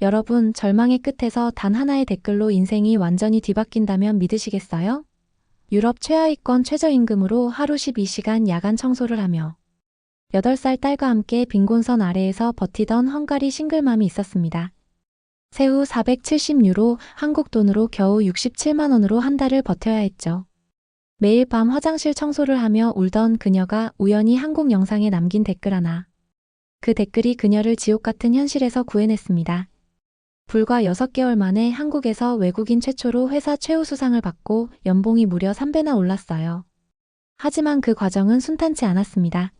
여러분, 절망의 끝에서 단 하나의 댓글로 인생이 완전히 뒤바뀐다면 믿으시겠어요? 유럽 최하위권 최저임금으로 하루 12시간 야간 청소를 하며 8살 딸과 함께 빈곤선 아래에서 버티던 헝가리 싱글맘이 있었습니다. 세후 470유로, 한국 돈으로 겨우 67만 원으로 한 달을 버텨야 했죠. 매일 밤 화장실 청소를 하며 울던 그녀가 우연히 한국 영상에 남긴 댓글 하나. 그 댓글이 그녀를 지옥 같은 현실에서 구해냈습니다. 불과 6개월 만에 한국에서 외국인 최초로 회사 최우수상을 받고 연봉이 무려 3배나 올랐어요. 하지만 그 과정은 순탄치 않았습니다.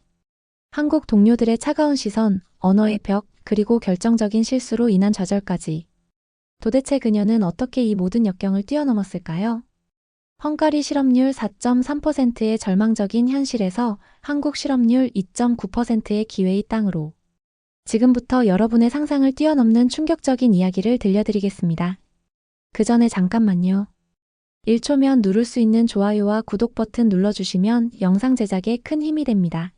한국 동료들의 차가운 시선, 언어의 벽, 그리고 결정적인 실수로 인한 좌절까지. 도대체 그녀는 어떻게 이 모든 역경을 뛰어넘었을까요? 헝가리 실업률 4.3%의 절망적인 현실에서 한국 실업률 2.9%의 기회의 땅으로. 지금부터 여러분의 상상을 뛰어넘는 충격적인 이야기를 들려드리겠습니다. 그 전에 잠깐만요. 1초면 누를 수 있는 좋아요와 구독 버튼 눌러주시면 영상 제작에 큰 힘이 됩니다.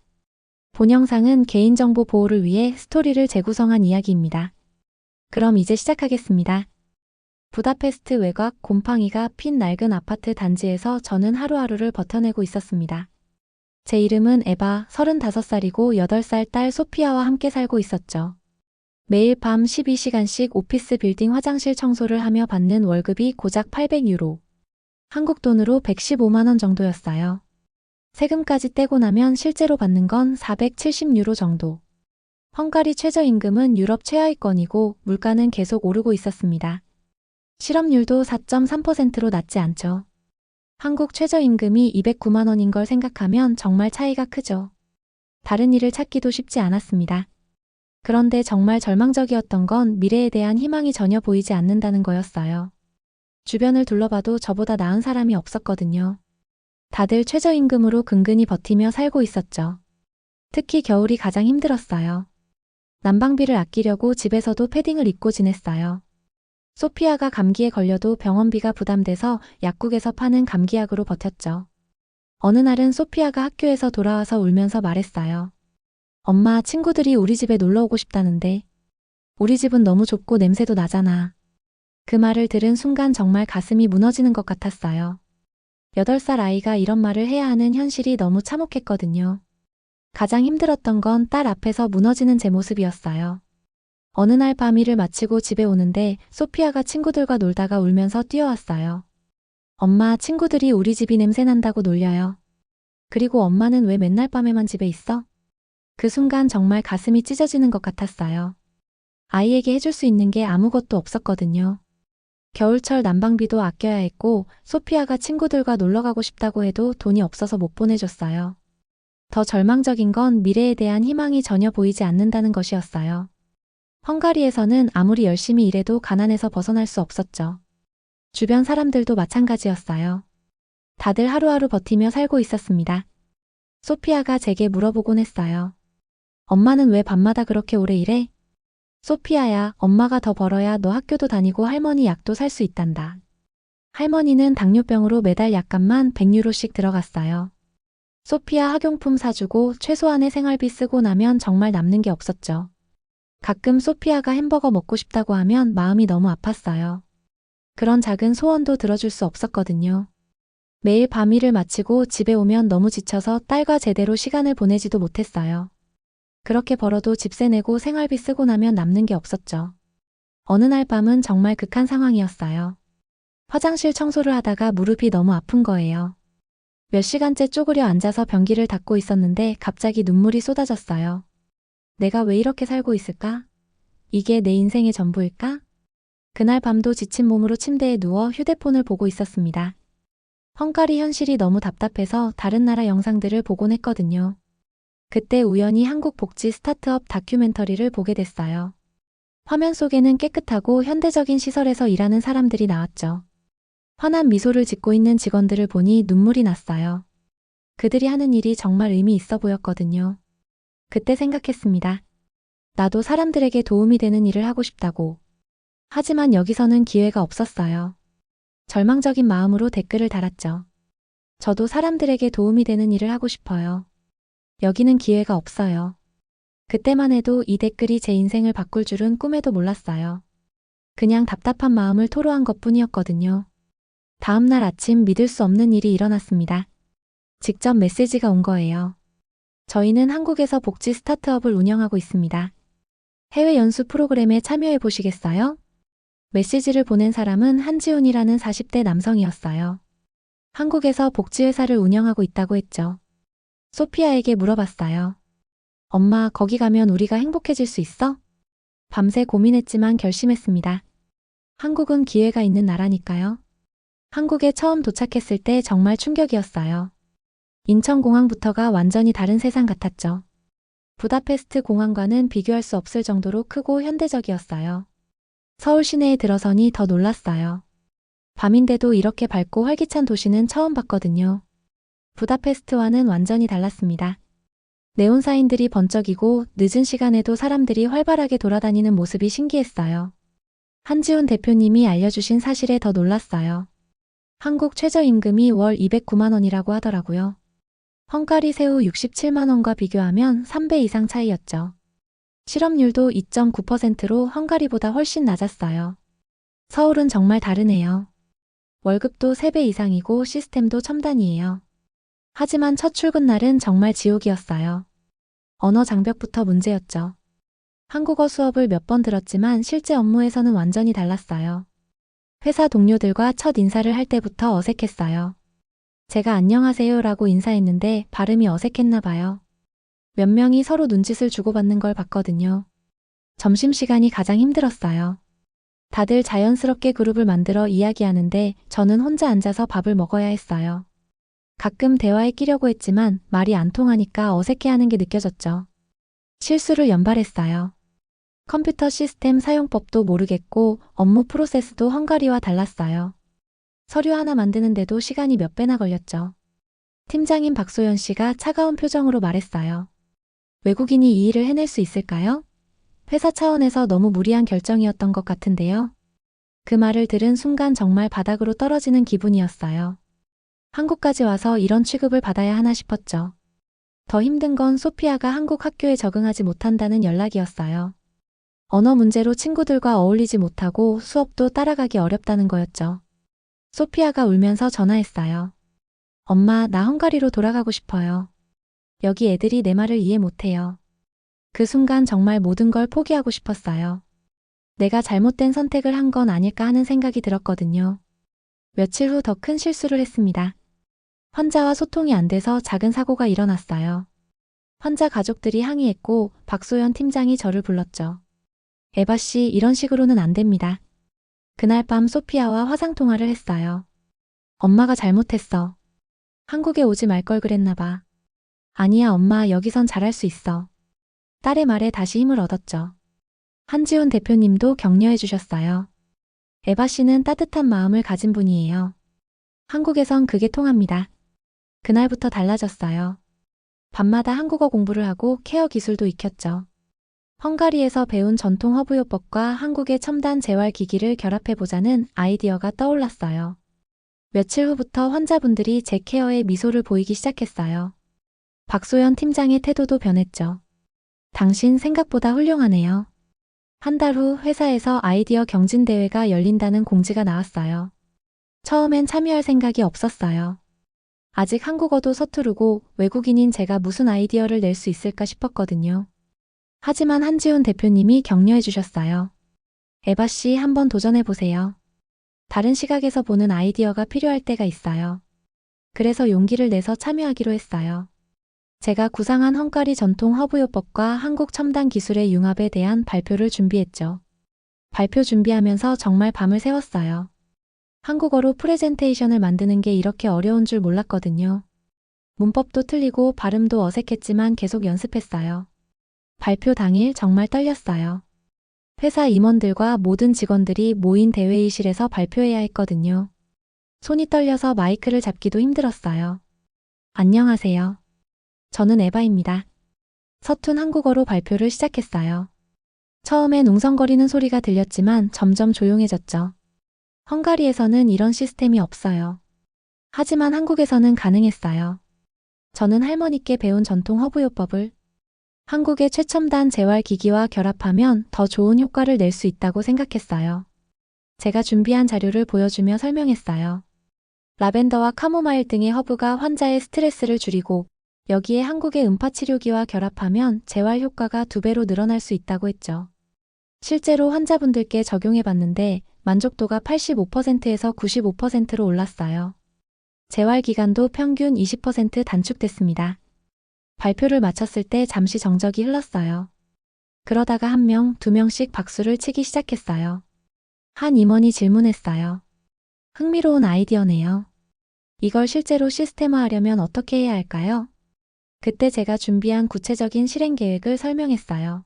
본 영상은 개인정보 보호를 위해 스토리를 재구성한 이야기입니다. 그럼 이제 시작하겠습니다. 부다페스트 외곽 곰팡이가 핀 낡은 아파트 단지에서 저는 하루하루를 버텨내고 있었습니다. 제 이름은 에바, 35살이고 8살 딸 소피아와 함께 살고 있었죠. 매일 밤 12시간씩 오피스 빌딩 화장실 청소를 하며 받는 월급이 고작 800유로. 한국 돈으로 115만 원 정도였어요. 세금까지 떼고 나면 실제로 받는 건 470유로 정도. 헝가리 최저임금은 유럽 최하위권이고 물가는 계속 오르고 있었습니다. 실업률도 4.3%로 낮지 않죠. 한국 최저임금이 209만 원인 걸 생각하면 정말 차이가 크죠. 다른 일을 찾기도 쉽지 않았습니다. 그런데 정말 절망적이었던 건 미래에 대한 희망이 전혀 보이지 않는다는 거였어요. 주변을 둘러봐도 저보다 나은 사람이 없었거든요. 다들 최저임금으로 근근히 버티며 살고 있었죠. 특히 겨울이 가장 힘들었어요. 난방비를 아끼려고 집에서도 패딩을 입고 지냈어요. 소피아가 감기에 걸려도 병원비가 부담돼서 약국에서 파는 감기약으로 버텼죠. 어느 날은 소피아가 학교에서 돌아와서 울면서 말했어요. 엄마, 친구들이 우리 집에 놀러 오고 싶다는데. 우리 집은 너무 좁고 냄새도 나잖아. 그 말을 들은 순간 정말 가슴이 무너지는 것 같았어요. 8살 아이가 이런 말을 해야 하는 현실이 너무 참혹했거든요. 가장 힘들었던 건 딸 앞에서 무너지는 제 모습이었어요. 어느 날 밤일을 마치고 집에 오는데 소피아가 친구들과 놀다가 울면서 뛰어왔어요. 엄마, 친구들이 우리 집이 냄새난다고 놀려요. 그리고 엄마는 왜 맨날 밤에만 집에 있어? 그 순간 정말 가슴이 찢어지는 것 같았어요. 아이에게 해줄 수 있는 게 아무것도 없었거든요. 겨울철 난방비도 아껴야 했고 소피아가 친구들과 놀러 가고 싶다고 해도 돈이 없어서 못 보내줬어요. 더 절망적인 건 미래에 대한 희망이 전혀 보이지 않는다는 것이었어요. 헝가리에서는 아무리 열심히 일해도 가난에서 벗어날 수 없었죠. 주변 사람들도 마찬가지였어요. 다들 하루하루 버티며 살고 있었습니다. 소피아가 제게 물어보곤 했어요. 엄마는 왜 밤마다 그렇게 오래 일해? 소피아야, 엄마가 더 벌어야 너 학교도 다니고 할머니 약도 살 수 있단다. 할머니는 당뇨병으로 매달 약값만 100유로씩 들어갔어요. 소피아 학용품 사주고 최소한의 생활비 쓰고 나면 정말 남는 게 없었죠. 가끔 소피아가 햄버거 먹고 싶다고 하면 마음이 너무 아팠어요. 그런 작은 소원도 들어줄 수 없었거든요. 매일 밤일을 마치고 집에 오면 너무 지쳐서 딸과 제대로 시간을 보내지도 못했어요. 그렇게 벌어도 집세 내고 생활비 쓰고 나면 남는 게 없었죠. 어느 날 밤은 정말 극한 상황이었어요. 화장실 청소를 하다가 무릎이 너무 아픈 거예요. 몇 시간째 쪼그려 앉아서 변기를 닦고 있었는데 갑자기 눈물이 쏟아졌어요. 내가 왜 이렇게 살고 있을까? 이게 내 인생의 전부일까? 그날 밤도 지친 몸으로 침대에 누워 휴대폰을 보고 있었습니다. 헝가리 현실이 너무 답답해서 다른 나라 영상들을 보곤 했거든요. 그때 우연히 한국 복지 스타트업 다큐멘터리를 보게 됐어요. 화면 속에는 깨끗하고 현대적인 시설에서 일하는 사람들이 나왔죠. 환한 미소를 짓고 있는 직원들을 보니 눈물이 났어요. 그들이 하는 일이 정말 의미 있어 보였거든요. 그때 생각했습니다. 나도 사람들에게 도움이 되는 일을 하고 싶다고. 하지만 여기서는 기회가 없었어요. 절망적인 마음으로 댓글을 달았죠. 저도 사람들에게 도움이 되는 일을 하고 싶어요. 여기는 기회가 없어요. 그때만 해도 이 댓글이 제 인생을 바꿀 줄은 꿈에도 몰랐어요. 그냥 답답한 마음을 토로한 것뿐이었거든요. 다음 날 아침 믿을 수 없는 일이 일어났습니다. 직접 메시지가 온 거예요. 저희는 한국에서 복지 스타트업을 운영하고 있습니다. 해외 연수 프로그램에 참여해 보시겠어요? 메시지를 보낸 사람은 한지훈이라는 40대 남성이었어요. 한국에서 복지회사를 운영하고 있다고 했죠. 소피아에게 물어봤어요. 엄마, 거기 가면 우리가 행복해질 수 있어? 밤새 고민했지만 결심했습니다. 한국은 기회가 있는 나라니까요. 한국에 처음 도착했을 때 정말 충격이었어요. 인천공항부터가 완전히 다른 세상 같았죠. 부다페스트 공항과는 비교할 수 없을 정도로 크고 현대적이었어요. 서울 시내에 들어서니 더 놀랐어요. 밤인데도 이렇게 밝고 활기찬 도시는 처음 봤거든요. 부다페스트와는 완전히 달랐습니다. 네온사인들이 번쩍이고 늦은 시간에도 사람들이 활발하게 돌아다니는 모습이 신기했어요. 한지훈 대표님이 알려주신 사실에 더 놀랐어요. 한국 최저임금이 월 209만 원이라고 하더라고요. 헝가리 새우 67만 원과 비교하면 3배 이상 차이였죠. 실업률도 2.9%로 헝가리보다 훨씬 낮았어요. 서울은 정말 다르네요. 월급도 3배 이상이고 시스템도 첨단이에요. 하지만 첫 출근 날은 정말 지옥이었어요. 언어 장벽부터 문제였죠. 한국어 수업을 몇 번 들었지만 실제 업무에서는 완전히 달랐어요. 회사 동료들과 첫 인사를 할 때부터 어색했어요. 제가 안녕하세요라고 인사했는데 발음이 어색했나 봐요. 몇 명이 서로 눈짓을 주고받는 걸 봤거든요. 점심시간이 가장 힘들었어요. 다들 자연스럽게 그룹을 만들어 이야기하는데 저는 혼자 앉아서 밥을 먹어야 했어요. 가끔 대화에 끼려고 했지만 말이 안 통하니까 어색해하는 게 느껴졌죠. 실수를 연발했어요. 컴퓨터 시스템 사용법도 모르겠고 업무 프로세스도 헝가리와 달랐어요. 서류 하나 만드는데도 시간이 몇 배나 걸렸죠. 팀장인 박소연 씨가 차가운 표정으로 말했어요. 외국인이 이 일을 해낼 수 있을까요? 회사 차원에서 너무 무리한 결정이었던 것 같은데요. 그 말을 들은 순간 정말 바닥으로 떨어지는 기분이었어요. 한국까지 와서 이런 취급을 받아야 하나 싶었죠. 더 힘든 건 소피아가 한국 학교에 적응하지 못한다는 연락이었어요. 언어 문제로 친구들과 어울리지 못하고 수업도 따라가기 어렵다는 거였죠. 소피아가 울면서 전화했어요. 엄마, 나 헝가리로 돌아가고 싶어요. 여기 애들이 내 말을 이해 못해요. 그 순간 정말 모든 걸 포기하고 싶었어요. 내가 잘못된 선택을 한 건 아닐까 하는 생각이 들었거든요. 며칠 후 더 큰 실수를 했습니다. 환자와 소통이 안 돼서 작은 사고가 일어났어요. 환자 가족들이 항의했고 박소연 팀장이 저를 불렀죠. 에바 씨, 이런 식으로는 안 됩니다. 그날 밤 소피아와 화상통화를 했어요. 엄마가 잘못했어. 한국에 오지 말 걸 그랬나 봐. 아니야, 엄마, 여기선 잘할 수 있어. 딸의 말에 다시 힘을 얻었죠. 한지훈 대표님도 격려해 주셨어요. 에바 씨는 따뜻한 마음을 가진 분이에요. 한국에선 그게 통합니다. 그날부터 달라졌어요. 밤마다 한국어 공부를 하고 케어 기술도 익혔죠. 헝가리에서 배운 전통 허브요법과 한국의 첨단 재활기기를 결합해보자는 아이디어가 떠올랐어요. 며칠 후부터 환자분들이 제 케어에 미소를 보이기 시작했어요. 박소연 팀장의 태도도 변했죠. 당신 생각보다 훌륭하네요. 한 달 후 회사에서 아이디어 경진대회가 열린다는 공지가 나왔어요. 처음엔 참여할 생각이 없었어요. 아직 한국어도 서투르고 외국인인 제가 무슨 아이디어를 낼 수 있을까 싶었거든요. 하지만 한지훈 대표님이 격려해 주셨어요. 에바 씨, 한번 도전해 보세요. 다른 시각에서 보는 아이디어가 필요할 때가 있어요. 그래서 용기를 내서 참여하기로 했어요. 제가 구상한 헝가리 전통 허브요법과 한국 첨단 기술의 융합에 대한 발표를 준비했죠. 발표 준비하면서 정말 밤을 새웠어요. 한국어로 프레젠테이션을 만드는 게 이렇게 어려운 줄 몰랐거든요. 문법도 틀리고 발음도 어색했지만 계속 연습했어요. 발표 당일 정말 떨렸어요. 회사 임원들과 모든 직원들이 모인 대회의실에서 발표해야 했거든요. 손이 떨려서 마이크를 잡기도 힘들었어요. 안녕하세요. 저는 에바입니다. 서툰 한국어로 발표를 시작했어요. 처음엔 웅성거리는 소리가 들렸지만 점점 조용해졌죠. 헝가리에서는 이런 시스템이 없어요. 하지만 한국에서는 가능했어요. 저는 할머니께 배운 전통 허브요법을 한국의 최첨단 재활기기와 결합하면 더 좋은 효과를 낼 수 있다고 생각했어요. 제가 준비한 자료를 보여주며 설명했어요. 라벤더와 카모마일 등의 허브가 환자의 스트레스를 줄이고 여기에 한국의 음파 치료기와 결합하면 재활 효과가 2배로 늘어날 수 있다고 했죠. 실제로 환자분들께 적용해봤는데 만족도가 85%에서 95%로 올랐어요. 재활 기간도 평균 20% 단축됐습니다. 발표를 마쳤을 때 잠시 정적이 흘렀어요. 그러다가 1명, 2명씩 박수를 치기 시작했어요. 한 임원이 질문했어요. 흥미로운 아이디어네요. 이걸 실제로 시스템화하려면 어떻게 해야 할까요? 그때 제가 준비한 구체적인 실행 계획을 설명했어요.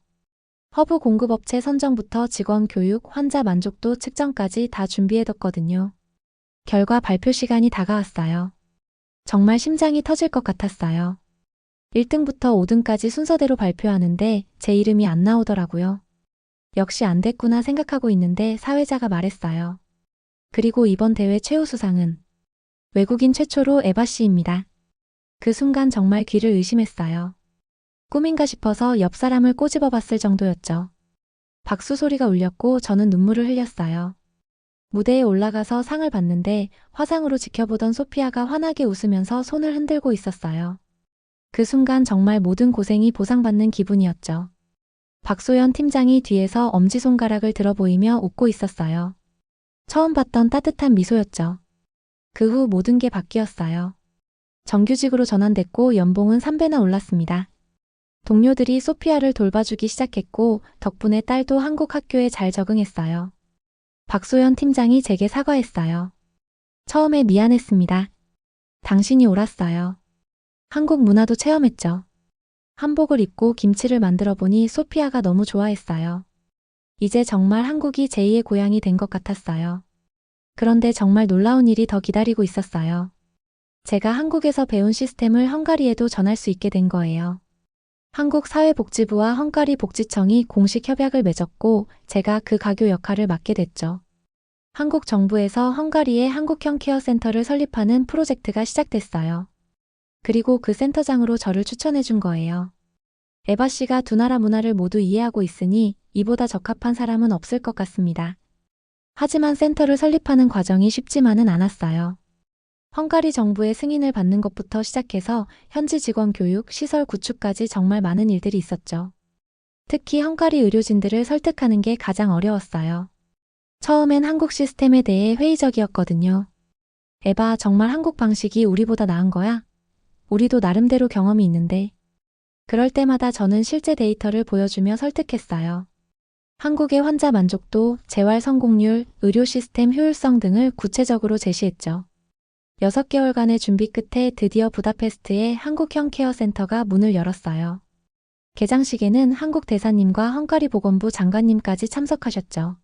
허브 공급업체 선정부터 직원 교육, 환자 만족도 측정까지 다 준비해뒀거든요. 결과 발표 시간이 다가왔어요. 정말 심장이 터질 것 같았어요. 1등부터 5등까지 순서대로 발표하는데 제 이름이 안 나오더라고요. 역시 안 됐구나 생각하고 있는데 사회자가 말했어요. 그리고 이번 대회 최우수상은 외국인 최초로 에바 씨입니다. 그 순간 정말 귀를 의심했어요. 꿈인가 싶어서 옆 사람을 꼬집어 봤을 정도였죠. 박수 소리가 울렸고 저는 눈물을 흘렸어요. 무대에 올라가서 상을 받는데 화상으로 지켜보던 소피아가 환하게 웃으면서 손을 흔들고 있었어요. 그 순간 정말 모든 고생이 보상받는 기분이었죠. 박소연 팀장이 뒤에서 엄지손가락을 들어 보이며 웃고 있었어요. 처음 봤던 따뜻한 미소였죠. 그 후 모든 게 바뀌었어요. 정규직으로 전환됐고 연봉은 3배나 올랐습니다. 동료들이 소피아를 돌봐주기 시작했고 덕분에 딸도 한국 학교에 잘 적응했어요. 박소연 팀장이 제게 사과했어요. 처음에 미안했습니다. 당신이 옳았어요. 한국 문화도 체험했죠. 한복을 입고 김치를 만들어 보니 소피아가 너무 좋아했어요. 이제 정말 한국이 제2의 고향이 된 것 같았어요. 그런데 정말 놀라운 일이 더 기다리고 있었어요. 제가 한국에서 배운 시스템을 헝가리에도 전할 수 있게 된 거예요. 한국사회복지부와 헝가리 복지청이 공식 협약을 맺었고 제가 그 가교 역할을 맡게 됐죠. 한국 정부에서 헝가리에 한국형 케어센터를 설립하는 프로젝트가 시작됐어요. 그리고 그 센터장으로 저를 추천해 준 거예요. 에바 씨가 두 나라 문화를 모두 이해하고 있으니 이보다 적합한 사람은 없을 것 같습니다. 하지만 센터를 설립하는 과정이 쉽지만은 않았어요. 헝가리 정부의 승인을 받는 것부터 시작해서 현지 직원 교육, 시설 구축까지 정말 많은 일들이 있었죠. 특히 헝가리 의료진들을 설득하는 게 가장 어려웠어요. 처음엔 한국 시스템에 대해 회의적이었거든요. 에바, 정말 한국 방식이 우리보다 나은 거야? 우리도 나름대로 경험이 있는데. 그럴 때마다 저는 실제 데이터를 보여주며 설득했어요. 한국의 환자 만족도, 재활 성공률, 의료 시스템 효율성 등을 구체적으로 제시했죠. 6개월간의 준비 끝에 드디어 부다페스트에 한국형 케어센터가 문을 열었어요. 개장식에는 한국 대사님과 헝가리 보건부 장관님까지 참석하셨죠.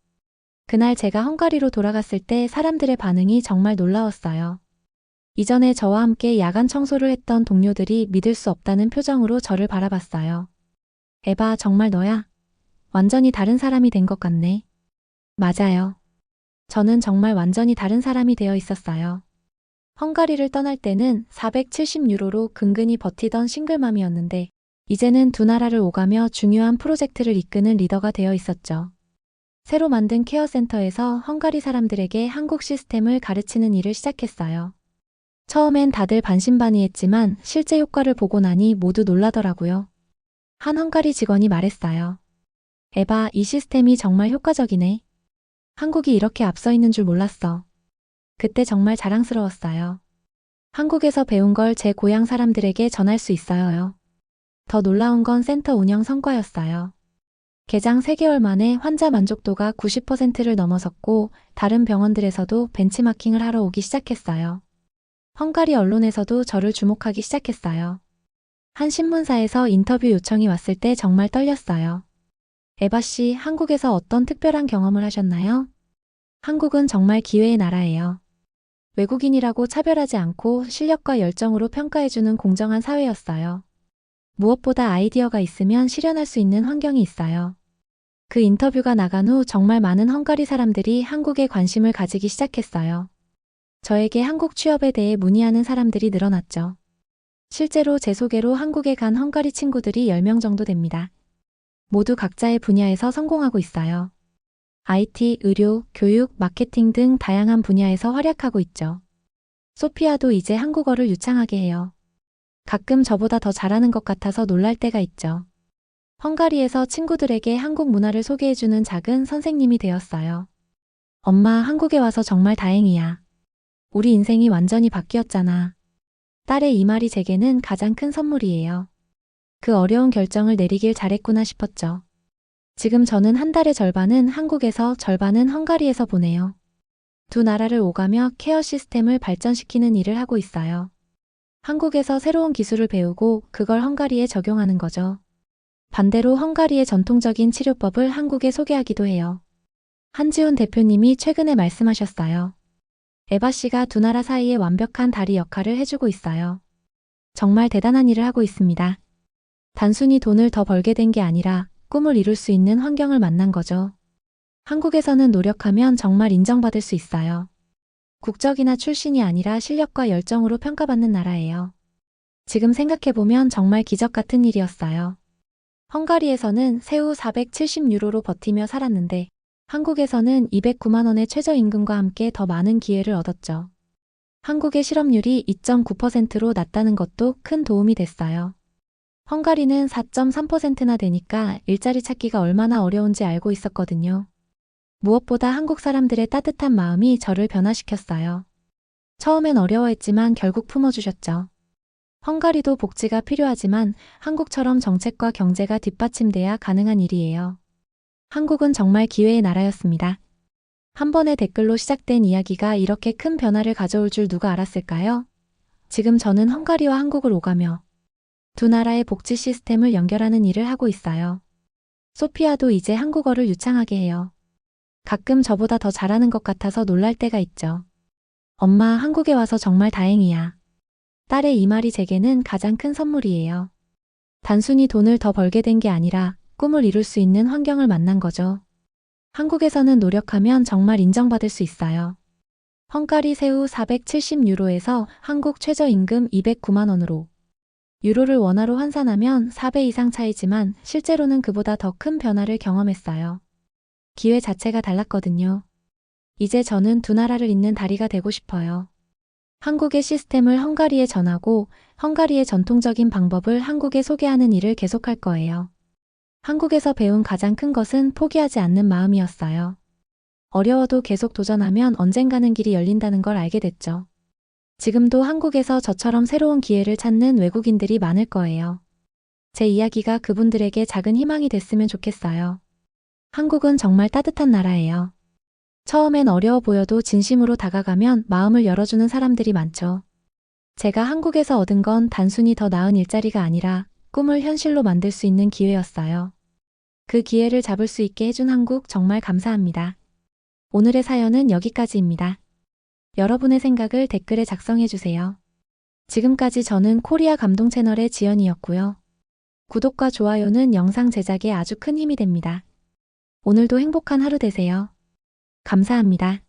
그날 제가 헝가리로 돌아갔을 때 사람들의 반응이 정말 놀라웠어요. 이전에 저와 함께 야간 청소를 했던 동료들이 믿을 수 없다는 표정으로 저를 바라봤어요. 에바, 정말 너야? 완전히 다른 사람이 된 것 같네. 맞아요. 저는 정말 완전히 다른 사람이 되어 있었어요. 헝가리를 떠날 때는 470유로로 근근히 버티던 싱글맘이었는데 이제는 두 나라를 오가며 중요한 프로젝트를 이끄는 리더가 되어 있었죠. 새로 만든 케어센터에서 헝가리 사람들에게 한국 시스템을 가르치는 일을 시작했어요. 처음엔 다들 반신반의했지만 실제 효과를 보고 나니 모두 놀라더라고요. 한 헝가리 직원이 말했어요. 에바, 이 시스템이 정말 효과적이네. 한국이 이렇게 앞서 있는 줄 몰랐어. 그때 정말 자랑스러웠어요. 한국에서 배운 걸 제 고향 사람들에게 전할 수 있어요. 더 놀라운 건 센터 운영 성과였어요. 개장 3개월 만에 환자 만족도가 90%를 넘어섰고 다른 병원들에서도 벤치마킹을 하러 오기 시작했어요. 헝가리 언론에서도 저를 주목하기 시작했어요. 한 신문사에서 인터뷰 요청이 왔을 때 정말 떨렸어요. 에바 씨, 한국에서 어떤 특별한 경험을 하셨나요? 한국은 정말 기회의 나라예요. 외국인이라고 차별하지 않고 실력과 열정으로 평가해주는 공정한 사회였어요. 무엇보다 아이디어가 있으면 실현할 수 있는 환경이 있어요. 그 인터뷰가 나간 후 정말 많은 헝가리 사람들이 한국에 관심을 가지기 시작했어요. 저에게 한국 취업에 대해 문의하는 사람들이 늘어났죠. 실제로 제 소개로 한국에 간 헝가리 친구들이 10명 정도 됩니다. 모두 각자의 분야에서 성공하고 있어요. IT, 의료, 교육, 마케팅 등 다양한 분야에서 활약하고 있죠. 소피아도 이제 한국어를 유창하게 해요. 가끔 저보다 더 잘하는 것 같아서 놀랄 때가 있죠. 헝가리에서 친구들에게 한국 문화를 소개해주는 작은 선생님이 되었어요. 엄마, 한국에 와서 정말 다행이야. 우리 인생이 완전히 바뀌었잖아. 딸의 이 말이 제게는 가장 큰 선물이에요. 그 어려운 결정을 내리길 잘했구나 싶었죠. 지금 저는 한 달의 절반은 한국에서 절반은 헝가리에서 보내요. 두 나라를 오가며 케어 시스템을 발전시키는 일을 하고 있어요. 한국에서 새로운 기술을 배우고 그걸 헝가리에 적용하는 거죠. 반대로 헝가리의 전통적인 치료법을 한국에 소개하기도 해요. 한지훈 대표님이 최근에 말씀하셨어요. 에바 씨가 두 나라 사이에 완벽한 다리 역할을 해주고 있어요. 정말 대단한 일을 하고 있습니다. 단순히 돈을 더 벌게 된 게 아니라 꿈을 이룰 수 있는 환경을 만난 거죠. 한국에서는 노력하면 정말 인정받을 수 있어요. 국적이나 출신이 아니라 실력과 열정으로 평가받는 나라예요. 지금 생각해보면 정말 기적 같은 일이었어요. 헝가리에서는 세후 470유로로 버티며 살았는데 한국에서는 209만 원의 최저임금과 함께 더 많은 기회를 얻었죠. 한국의 실업률이 2.9%로 낮다는 것도 큰 도움이 됐어요. 헝가리는 4.3%나 되니까 일자리 찾기가 얼마나 어려운지 알고 있었거든요. 무엇보다 한국 사람들의 따뜻한 마음이 저를 변화시켰어요. 처음엔 어려워했지만 결국 품어주셨죠. 헝가리도 복지가 필요하지만 한국처럼 정책과 경제가 뒷받침돼야 가능한 일이에요. 한국은 정말 기회의 나라였습니다. 한 번의 댓글로 시작된 이야기가 이렇게 큰 변화를 가져올 줄 누가 알았을까요? 지금 저는 헝가리와 한국을 오가며 두 나라의 복지 시스템을 연결하는 일을 하고 있어요. 소피아도 이제 한국어를 유창하게 해요. 가끔 저보다 더 잘하는 것 같아서 놀랄 때가 있죠. 엄마, 한국에 와서 정말 다행이야. 딸의 이 말이 제게는 가장 큰 선물이에요. 단순히 돈을 더 벌게 된 게 아니라 꿈을 이룰 수 있는 환경을 만난 거죠. 한국에서는 노력하면 정말 인정받을 수 있어요. 헝가리 세후 470유로에서 한국 최저임금 209만 원으로 유로를 원화로 환산하면 4배 이상 차이지만 실제로는 그보다 더 큰 변화를 경험했어요. 기회 자체가 달랐거든요. 이제 저는 두 나라를 잇는 다리가 되고 싶어요. 한국의 시스템을 헝가리에 전하고 헝가리의 전통적인 방법을 한국에 소개하는 일을 계속할 거예요. 한국에서 배운 가장 큰 것은 포기하지 않는 마음이었어요. 어려워도 계속 도전하면 언젠가는 길이 열린다는 걸 알게 됐죠. 지금도 한국에서 저처럼 새로운 기회를 찾는 외국인들이 많을 거예요. 제 이야기가 그분들에게 작은 희망이 됐으면 좋겠어요. 한국은 정말 따뜻한 나라예요. 처음엔 어려워 보여도 진심으로 다가가면 마음을 열어주는 사람들이 많죠. 제가 한국에서 얻은 건 단순히 더 나은 일자리가 아니라 꿈을 현실로 만들 수 있는 기회였어요. 그 기회를 잡을 수 있게 해준 한국 정말 감사합니다. 오늘의 사연은 여기까지입니다. 여러분의 생각을 댓글에 작성해주세요. 지금까지 저는 코리아 감동 채널의 지연이었고요. 구독과 좋아요는 영상 제작에 아주 큰 힘이 됩니다. 오늘도 행복한 하루 되세요. 감사합니다.